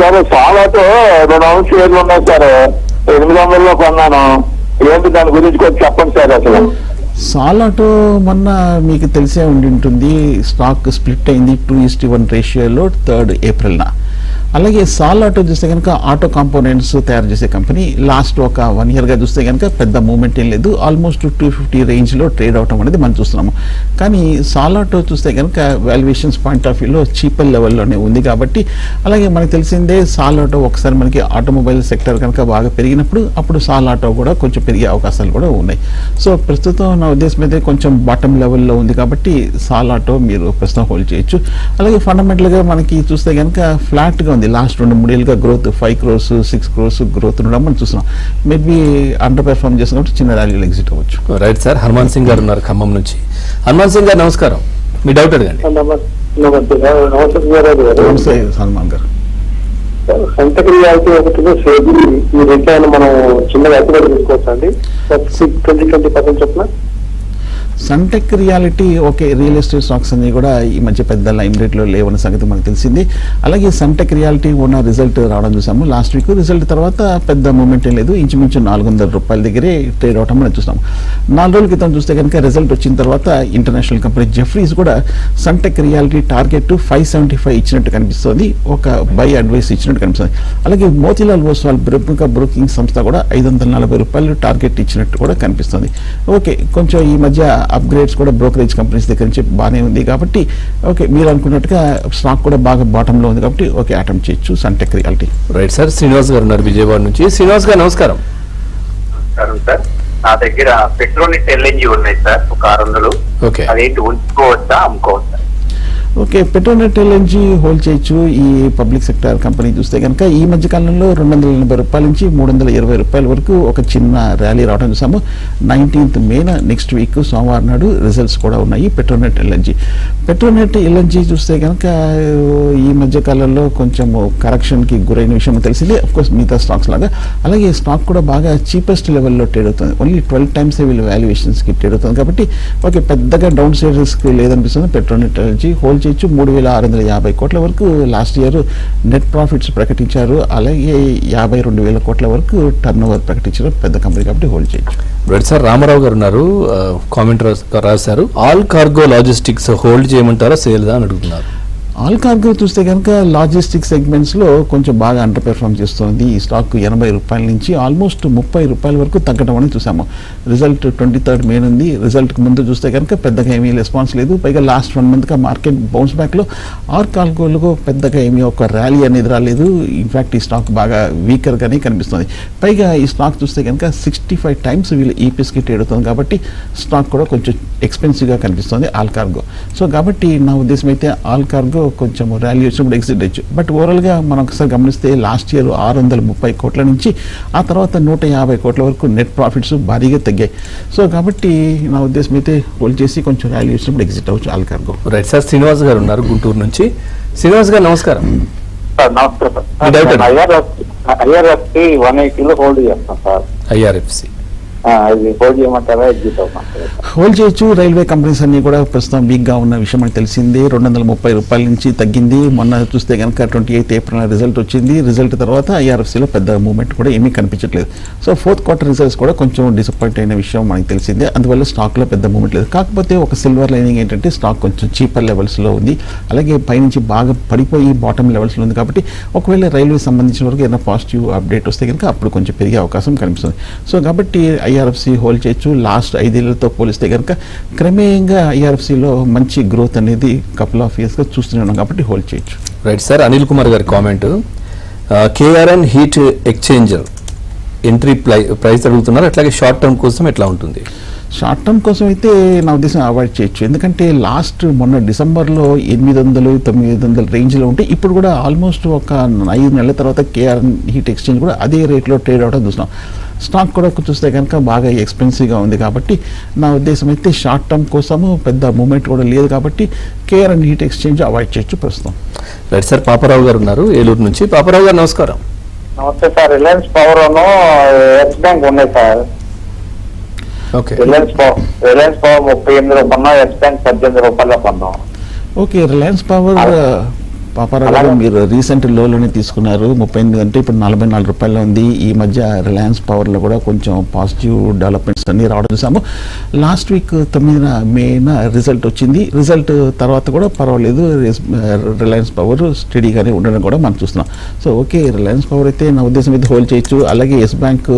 Speaker 3: సార్. సాలాతో 2 షేర్లు ఉన్నాయి సార్, 800లో కొన్నాను, ఏంటి దాని గురించి కొంచెం చెప్పండి సార్. అసలు
Speaker 2: సాలాటో మొన్న మీకు తెలిసే ఉండి ఉంటుంది, స్టాక్ స్ప్లిట్ అయింది 2:1 రేషియోలో 3rd ఏప్రిల్న. అలాగే సాలాటో చూస్తే కనుక ఆటో కాంపోనెంట్స్ తయారు చేసే కంపెనీ. లాస్ట్ ఒక 1 yearగా చూస్తే కనుక పెద్ద మూవ్మెంట్ ఏం లేదు, ఆల్మోస్ట్ 250 రేంజ్లో ట్రేడ్ అవటం అనేది మనం చూస్తున్నాము. కానీ సాలాటో చూస్తే కనుక వాల్యుయేషన్స్ పాయింట్ ఆఫ్ వ్యూలో చీపర్ లెవెల్లోనే ఉంది కాబట్టి, అలాగే మనకు తెలిసిందే సాలాటో ఒకసారి మనకి ఆటోమొబైల్ సెక్టర్ కనుక బాగా పెరిగినప్పుడు అప్పుడు సాలాటో కూడా కొంచెం పెరిగే అవకాశాలు కూడా ఉన్నాయి. సో ప్రస్తుతం నా ఉద్దేశం అయితే కొంచెం బాటమ్ లెవెల్లో ఉంది కాబట్టి సాలాటో మీరు ప్రస్తుతం హోల్డ్ చేయొచ్చు. అలాగే ఫండమెంటల్గా మనకి చూస్తే కనుక ఫ్లాట్గా ఉంది. లాస్ట్ 2-3 ఏళ్ళుగా గ్రోత్ 5 crores 6 crores గ్రోత్ ఉండడం మనం చూస్తున్నాం. మేబీ అండర్ పెర్ఫార్మ్ చేసినప్పుడు చిన్న ర్యాలీలో ఎగ్జిట్ అవ్వచ్చు.
Speaker 1: Right sir. హనుమాన్ సింగ్ గారు ఉన్నారు ఖమ్మం నుంచి. హనుమాన్ సింగ్ గారు నమస్కారం. మీ డౌట్ అడగండి.
Speaker 2: నమస్తే సల్మాన్ గారు.
Speaker 3: సంతక రియాలిటీ ఒకటి ఈ రిటర్న్ మనం చిన్నగా ఎక్కడ తీసుకోవచ్చండి? 20% చెప్పిన
Speaker 2: Sunteck Realty okay, real estate stocks అన్ని కూడా ఈ మధ్య పెద్ద లైమ్ రేట్లో లేవన్న సంగతి మనకు తెలిసింది. అలాగే సన్టెక్ రియాలిటీ ఉన్న రిజల్ట్ రావడం చూసాము లాస్ట్ వీక్. రిజల్ట్ తర్వాత పెద్ద మూమెంట్ ఏం లేదు, ఇంచుమించు 400 రూపాయల దగ్గరే ట్రేడ్ అవటం మనం చూస్తాము. 4 రోజుల క్రితం చూస్తే కనుక రిజల్ట్ వచ్చిన తర్వాత ఇంటర్నేషనల్ కంపెనీ జెఫ్రీస్ కూడా సన్టెక్ రియాలిటీ టార్గెట్ 575 ఇచ్చినట్టు కనిపిస్తుంది, ఒక బై అడ్వైస్ ఇచ్చినట్టు కనిపిస్తుంది. అలాగే మోతీలాల్ ఓస్వాల్ ప్రముఖ బ్రోకింగ్ సంస్థ కూడా 540 రూపాయలు టార్గెట్ ఇచ్చినట్టు కూడా కనిపిస్తుంది. ఓకే, కొంచెం ఈ మధ్య అప్గ్రేడ్స్ కూడా బ్రోకరేజ్ కంపెనీస్ దగ్గర నుంచి బాగానే ఉంది కాబట్టి ఓకే, మీరు అనుకున్నట్టుగా స్టాక్ కూడా బాగా బాటంలో ఉంది కాబట్టి ఓకే, అటెంప్ట్ చేయొచ్చు సన్టెక్ రియాలిటీ.
Speaker 1: Right sir. శ్రీనివాస్ గారు ఉన్నారు విజయవాడ నుంచి. శ్రీనివాస్ గారు నమస్కారం.
Speaker 4: సార్, నా దగ్గర పెట్రోనెట్ ఎల్ఎన్జీ ఉన్నాయి సార్, ఒక 600.
Speaker 1: ఓకే,
Speaker 4: అదేంటి ఉంచుకోవచ్చా అమ్ముకోవచ్చా?
Speaker 2: ఓకే, పెట్రోనెట్ ఎల్ఎన్జీ హోల్డ్ చేయొచ్చు. ఈ పబ్లిక్ సెక్టర్ కంపెనీ చూస్తే కనుక ఈ మధ్య కాలంలో 280 రూపాయల నుంచి 320 రూపాయల వరకు ఒక చిన్న ర్యాలీ రావడం చూసాము. 19th మేన నెక్స్ట్ వీక్ సోమవారం నాడు రిజల్ట్స్ కూడా ఉన్నాయి పెట్రోనెట్ ఎల్ఎన్జీ. పెట్రోనెట్ ఎల్ఎన్జీ చూస్తే కనుక ఈ మధ్య కాలంలో కొంచెం కరెక్షన్కి గురైన విషయం తెలిసిందే, అఫ్కోర్స్ మిగతా స్టాక్స్ లాగా. అలాగే స్టాక్ కూడా బాగా చీపెస్ట్ లెవెల్లో ట్రేడ్ అవుతుంది, ఓన్లీ 12 times వీళ్ళు వాల్యుయేషన్స్కి ట్రేడ్ అవుతుంది కాబట్టి ఓకే, పెద్దగా డౌన్ సైడ్ రిస్క్ లేదనిపిస్తుంది. పెట్రోనెట్ ఎల్ఎన్జీ హోల్డ్ చేయొచ్చు. 3,650 కోట్ల వరకు లాస్ట్ ఇయర్ నెట్ ప్రాఫిట్స్ ప్రకటించారు, అలాగే 52,000 కోట్ల వరకు టర్న్ ఓవర్ ప్రకటించారు, పెద్ద కంపెనీ కాబట్టి హోల్డ్ చేయొచ్చు.
Speaker 1: Right sir. రామారావు గారు ఉన్నారు, కామెంట్ రాశారు, ఆల్ కార్గో లాజిస్టిక్స్ హోల్డ్ చేయమంటారా సేల్దా అని అడుగుతున్నారు.
Speaker 2: ఆల్ కార్గో చూస్తే కనుక లాజిస్టిక్ సెగ్మెంట్స్లో కొంచెం బాగా అండర్ పెర్ఫార్మ్ చేస్తుంది. ఈ స్టాక్ 80 రూపాయల నుంచి ఆల్మోస్ట్ 30 రూపాయల వరకు తగ్గడం అనేది చూసాము. రిజల్ట్ 23rd మే ఉంది. రిజల్ట్కి ముందు చూస్తే కనుక పెద్దగా ఏమీ రెస్పాన్స్ లేదు. పైగా లాస్ట్ 1 మంత్గా మార్కెట్ బౌన్స్ బ్యాక్లో ఆల్ కార్గోలో పెద్దగా ఏమీ ఒక ర్యాలీ అనేది రాలేదు. ఇన్ఫ్యాక్ట్ ఈ స్టాక్ బాగా వీకర్గానే కనిపిస్తుంది. పైగా ఈ స్టాక్ చూస్తే కనుక 65 టైమ్స్ వీళ్ళు ఈపీఎస్కి ట్రేడ్ అవుతుంది కాబట్టి స్టాక్ కూడా కొంచెం ఎక్స్పెన్సివ్గా కనిపిస్తుంది ఆల్ కార్గో. సో కాబట్టి నా ఉద్దేశం అయితే ఆల్ కార్గో కొంచెం ర్యాలీ వచ్చినప్పుడు ఎగ్జిట్ అయ్యచ్చు. బట్ ఓవరాల్గా మనం ఒకసారి గమనిస్తే లాస్ట్ ఇయర్ 630 కోట్ల నుంచి ఆ తర్వాత 150 కోట్ల వరకు నెట్ ప్రాఫిట్స్ భారీగా తగ్గాయి. సో కాబట్టి నా ఉద్దేశం అయితే హోల్డ్ చేసి కొంచెం ర్యాలీ వచ్చినప్పుడు ఎగ్జిట్ అవ్వచ్చు all cargo.
Speaker 1: Right sir, Srinivas గారు ఉన్నారు గుంటూరు నుంచి. శ్రీనివాస్ గారు నమస్కారం.
Speaker 3: సార్ నమస్తే సార్. ఐఆర్ఎఫ్కి 180 హోల్డ్ చేస్తాం సార్.
Speaker 1: ఐఆర్ఎఫ్సి
Speaker 3: ఇది హోల్డ్ చేయమంటారా, ఎగ్జిట్ అవ్వమంటారా?
Speaker 2: హోల్డ్ చేయొచ్చు. రైల్వే కంపెనీస్ అన్ని కూడా ప్రస్తుతం వీక్గా ఉన్న విషయం మనకు తెలిసింది. 230 రూపాయల నుంచి తగ్గింది. మొన్న చూస్తే కనుక 28th ఏప్రిల్ రిజల్ట్ వచ్చింది. రిజల్ట్ తర్వాత ఐఆర్ఎఫ్సీలో పెద్ద మూవ్మెంట్ కూడా ఏమీ కనిపించట్లేదు. సో 4th క్వార్టర్ రిజల్ట్స్ కూడా కొంచెం డిసప్పాయింట్ అయిన విషయం మనకు తెలిసిందే. అందువల్ల స్టాక్లో పెద్ద మూవ్మెంట్ లేదు. కాకపోతే ఒక సిల్వర్ లైనింగ్ ఏంటంటే స్టాక్ కొంచెం చీపర్ లెవెల్స్లో ఉంది. అలాగే పైనుంచి బాగా పడిపోయి బాటమ్ లెవెల్స్లో ఉంది. కాబట్టి ఒకవేళ రైల్వే సంబంధించిన వరకు ఏదైనా పాజిటివ్ అప్డేట్ వస్తే కనుక అప్పుడు కొంచెం పెరిగే అవకాశం కనిపిస్తుంది. సో కాబట్టి ఐఆర్ఎఫ్సీ హోల్డ్ చేయొచ్చు. లాస్ట్ 5 ఏళ్లతో పోలిస్తే కనుక క్రమేయంగా ఐఆర్ఎఫ్సీలో మంచి గ్రోత్ అనేది కపుల్ ఆఫ్ ఇయర్స్గా చూస్తున్నాం కాబట్టి హోల్డ్ చేయొచ్చు.
Speaker 1: రైట్ సార్, అనిల్ కుమార్ గారి comment. KRN heat exchanger entry price అడుగుతున్నారు. అట్లాగే షార్ట్ టర్మ్ కోసం ఎట్లా ఉంటుంది?
Speaker 2: షార్ట్ టర్మ్ కోసం అయితే నా ఉద్దేశం అవాయిడ్ చేయొచ్చు. ఎందుకంటే లాస్ట్ మొన్న డిసెంబర్లో 800-900 రేంజ్లో ఉంటే ఇప్పుడు కూడా ఆల్మోస్ట్ ఒక 5 నెలల తర్వాత కేఆర్ఎన్ హీట్ ఎక్స్చేంజ్ కూడా అదే రేట్లో ట్రేడ్ అవడం చూస్తున్నాం. స్టాక్ కూడా చూస్తే కనుక బాగా ఎక్స్పెన్సివ్గా ఉంది కాబట్టి నా ఉద్దేశం అయితే షార్ట్ టర్మ్ కోసము పెద్ద మూమెంట్ కూడా లేదు కాబట్టి కేఆర్ఎన్ హీట్ ఎక్స్చేంజ్ అవాయిడ్ చేయొచ్చు ప్రస్తుతం.
Speaker 1: రైట్ సార్, పాపారావు గారు ఉన్నారు ఏలూరు నుంచి. పాపారావు గారు నమస్కారం.
Speaker 3: నమస్తే sir. Reliance Power Yes Bank ఉన్నాయి సార్.
Speaker 1: ఓకే,
Speaker 3: రిలయన్స్ పవర్ 38 కొన్నాం, ఎస్ బ్యాంక్ 18 రూపాయలు కొన్నాం.
Speaker 2: ఓకే, రిలయన్స్ పవర్ పాపారావు గారు మీరు రీసెంట్ లోలోనే తీసుకున్నారు 38 అంటే ఇప్పుడు 44 రూపాయల్లో ఉంది. ఈ మధ్య రిలయన్స్ పవర్లో కూడా కొంచెం పాజిటివ్ డెవలప్మెంట్స్ అన్ని రావడం చూసాము. లాస్ట్ వీక్ 9వ మేన రిజల్ట్ వచ్చింది. రిజల్ట్ తర్వాత కూడా పర్వాలేదు, రిలయన్స్ పవర్ స్టడీగానే ఉండడం కూడా మనం చూస్తున్నాం. సో ఓకే, రిలయన్స్ పవర్ అయితే నా ఉద్దేశం అయితే హోల్డ్ చేయొచ్చు. అలాగే ఎస్ బ్యాంక్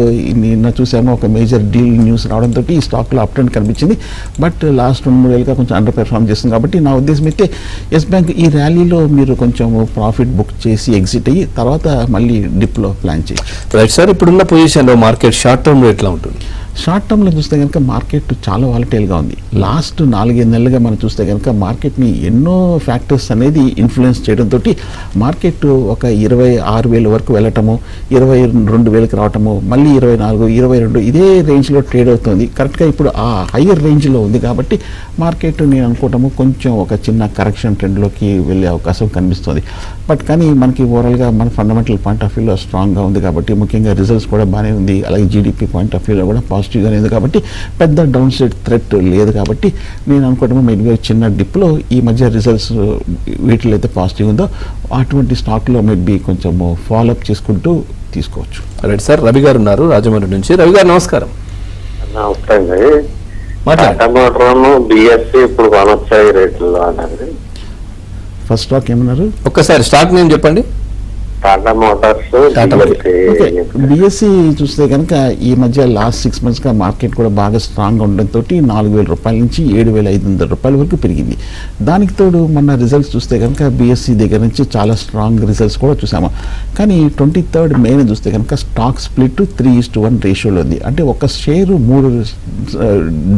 Speaker 2: నిన్న చూసాము ఒక మేజర్ డీల్ న్యూస్ రావడంతో ఈ స్టాక్లో అప్ ట్రెండ్ కనిపించింది. బట్ లాస్ట్ 2-3 ఏళ్ళుగా కొంచెం అండర్ పెర్ఫార్మ్ చేస్తుంది కాబట్టి నా ఉద్దేశం అయితే ఎస్ బ్యాంక్ ఈ ర్యాలీలో మీరు కొంచెం ప్రాఫిట్ బుక్ చేసి ఎగ్జిట్ అయ్యి తర్వాత మళ్ళీ డిప్లో ప్లాన్ చేయొచ్చు.
Speaker 1: రైట్ సార్, ఇప్పుడున్న పొజిషన్లో మార్కెట్ షార్ట్ టర్మ్లో ఎట్లా ఉంటుంది?
Speaker 2: షార్ట్ టర్మ్లో చూస్తే కనుక మార్కెట్ చాలా వాలటైల్గా ఉంది. లాస్ట్ 4-5 నెలలుగా మనం చూస్తే కనుక మార్కెట్ని ఎన్నో ఫ్యాక్టర్స్ అనేది ఇన్ఫ్లుయెన్స్ చేయడంతో మార్కెట్ ఒక 26,000 వరకు వెళ్ళటము, 22,000కి రావటము, మళ్ళీ 24, 22 ఇదే రేంజ్లో ట్రేడ్ అవుతుంది. కరెక్ట్గా ఇప్పుడు ఆ హయ్యర్ రేంజ్లో ఉంది కాబట్టి మార్కెట్ నేను అనుకోవటము కొంచెం ఒక చిన్న కరెక్షన్ ట్రెండ్లోకి వెళ్ళే అవకాశం కనిపిస్తుంది. బట్ కానీ మనకి ఓవరాల్గా మన ఫండమెంటల్ పాయింట్ ఆఫ్ వ్యూలో స్ట్రాంగ్గా ఉంది కాబట్టి ముఖ్యంగా రిజల్ట్స్ కూడా బాగానే ఉంది. అలాగే జీడిపి పాయింట్ ఆఫ్ వ్యూలో కూడా పాజిటివ్గానే ఉంది కాబట్టి పెద్ద డౌన్ సైడ్ థ్రెట్ లేదు కాబట్టి నేను అనుకోవటం మేబీ చిన్న డిప్లో ఈ మధ్య రిజల్ట్స్ వీటిలో అయితే పాజిటివ్ ఉందో అటువంటి స్టాక్లో మేబీ కొంచెం ఫాలోఅప్ చేసుకుంటూ తీసుకోవచ్చు.
Speaker 1: రైట్ సార్, రవి గారు ఉన్నారు రాజమండ్రి నుంచి. రవి గారు నమస్కారం.
Speaker 3: నమస్తే అండి.
Speaker 1: మాట్లాడండి.
Speaker 3: టమాటోను బిఎస్సి ఇప్పుడు కొనొచ్చాయి రేట్లలో అన్నది.
Speaker 2: ఫస్ట్ స్టాక్ ఏమన్నారు?
Speaker 1: ఒక్కసారి స్టాక్ నేమ్ చెప్పండి.
Speaker 3: టాటా మోటార్స్,
Speaker 2: ఓకే, బిఎస్సి చూస్తే కనుక ఈ మధ్య లాస్ట్ 6 monthsగా మార్కెట్ కూడా బాగా స్ట్రాంగ్గా ఉండడంతో 4,000 రూపాయల నుంచి 7,500 రూపాయల వరకు పెరిగింది. దానికి తోడు మన రిజల్ట్స్ చూస్తే కనుక బిఎస్సి దగ్గర నుంచి చాలా స్ట్రాంగ్ రిజల్ట్స్ కూడా చూసాము. కానీ 23rd మేన చూస్తే కనుక స్టాక్ స్ప్లిట్ 3:1 రేషియోలో ఉంది. అంటే ఒక షేరు 3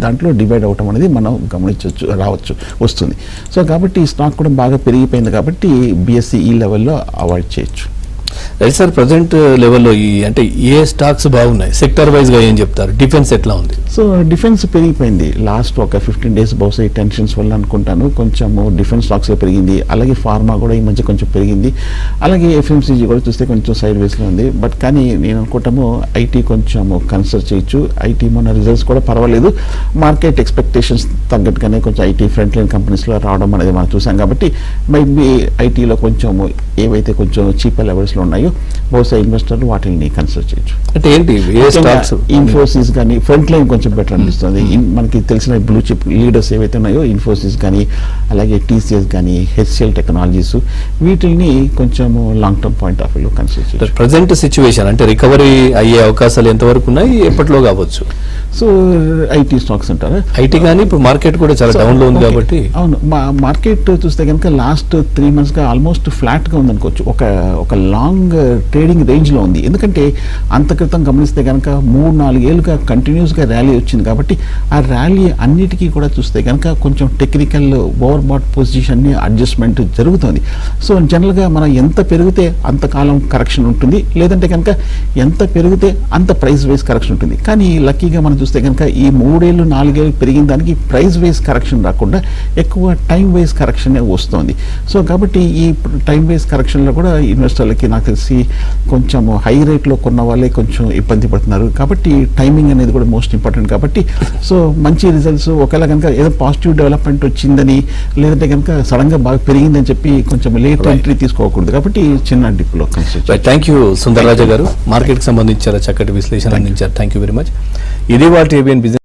Speaker 2: దాంట్లో డివైడ్ అవటం అనేది మనం గమనించవచ్చు వస్తుంది. సో కాబట్టి ఈ స్టాక్ కూడా బాగా పెరిగిపోయింది కాబట్టి బిఎస్సి ఈ లెవెల్లో అవాయిడ్ చేయొచ్చు.
Speaker 1: రైట్ సార్, ప్రజెంట్ లెవెల్లో అంటే ఏ స్టాక్స్ బాగున్నాయి? సెక్టర్ వైజ్గా ఏం చెప్తారు? డిఫెన్స్ ఎట్లా ఉంది?
Speaker 2: సో డిఫెన్స్ పెరిగిపోయింది లాస్ట్ ఒక 15 days బహుశా ఈ టెన్షన్స్ వల్ల అనుకుంటాను కొంచెము డిఫెన్స్ స్టాక్స్ పెరిగింది. అలాగే ఫార్మా కూడా ఈ మధ్య కొంచెం పెరిగింది. అలాగే ఎఫ్ఎంసీజీ కూడా చూస్తే కొంచెం సైడ్ వేస్లో ఉంది. బట్ కానీ నేను అనుకుంటాము ఐటీ కొంచెము కన్సిడర్ చేయొచ్చు. ఐటీ మొన్న రిజల్ట్స్ కూడా పర్వాలేదు, మార్కెట్ ఎక్స్పెక్టేషన్స్ తగ్గట్టుగానే కొంచెం ఐటీ ఫ్రంట్ లైన్ కంపెనీస్లో రావడం అనేది మనం చూసాం కాబట్టి మేబీ ఐటీలో కొంచెం ఏవైతే కొంచెం చీపర్ లెవెల్స్లో ఉన్నాయో ఉన్నాయో బహుశా ఇన్వెస్టర్లు వాటిని కన్సిడర్ చేయొచ్చు.
Speaker 1: అంటే ఏంటి ఏ స్టాక్స్?
Speaker 2: ఇన్ఫోసిస్ కానీ ఫ్రంట్ లైన్ కొంచెం బెటర్ అనిపిస్తుంది. మనకి తెలిసిన బ్లూ చిప్ లీడర్స్ ఏవైతే ఉన్నాయో ఇన్ఫోసిస్ కానీ అలాగే టీసీఎస్ కానీ హెచ్సిఎల్ టెక్నాలజీస్ వీటిని కొంచెం long term point of view consider చేయొచ్చు.
Speaker 1: ప్రజెంట్ సిచ్యువేషన్ అంటే రికవరీ అయ్యే అవకాశాలు ఎంతవరకు ఉన్నాయి, ఎప్పట్లో కావచ్చు?
Speaker 2: సో ఐటీ స్టాక్స్ అంటారా?
Speaker 1: ఐటీ కానీ ఇప్పుడు మార్కెట్ కూడా చాలా డౌన్ లో ఉంది కాబట్టి.
Speaker 2: అవును, మార్కెట్ చూస్తే కనుక లాస్ట్ 3 months గా ఆల్మోస్ట్ ఫ్లాట్ గా ఉందనుకోవచ్చు. ఒక లాంగ్ ట్రేడింగ్ రేంజ్ లో ఉంది. ఎందుకంటే అంత క్రితం గమనిస్తే కనుక 3-4 ఏళ్ళుగా కంటిన్యూస్ గా ర్యాలీ వచ్చింది కాబట్టి ఆ ర్యాలీ అన్నిటికీ కూడా చూస్తే కనుక కొంచెం టెక్నికల్ ఓవర్ బాట్ పొజిషన్ ని అడ్జస్ట్మెంట్ జరుగుతుంది. సో జనరల్ గా మనం ఎంత పెరిగితే అంతకాలం కరెక్షన్ ఉంటుంది, లేదంటే కనుక ఎంత పెరిగితే అంత ప్రైస్ వైజ్ కరెక్షన్ ఉంటుంది. కానీ లక్కీగా మనం చూస్తే కనుక ఈ 3-4 ఏళ్ళు పెరిగిన దానికి ప్రైస్ వైజ్ కరెక్షన్ రాకుండా ఎక్కువ టైం వైజ్ కరెక్షన్ వస్తుంది. సో కాబట్టి ఈ టైం వైజ్ కరెక్షన్లో కూడా ఇన్వెస్టర్లకి నాకు తెలిసి కొంచెం హై రేట్లో కొన్న వాళ్ళే కొంచెం ఇబ్బంది పడుతున్నారు. కాబట్టి టైమింగ్ అనేది కూడా మోస్ట్ ఇంపార్టెంట్. కాబట్టి సో మంచి రిజల్ట్స్ ఒకవేళ కనుక ఏదో పాజిటివ్ డెవలప్మెంట్ వచ్చిందని లేదంటే కనుక సడన్ గా బాగా పెరిగిందని చెప్పి కొంచెం లేట్ ఎంట్రీ తీసుకోకూడదు. కాబట్టి చిన్న డిప్లో కన్సిడర్.
Speaker 1: థ్యాంక్ యూ సుందరరాజ గారు, మార్కెట్ కి సంబంధించి చాలా చక్కటి విశ్లేషణ అందించారు. Thank you very much. ఇది వాటి ఏబిఎన్ బిజినెస్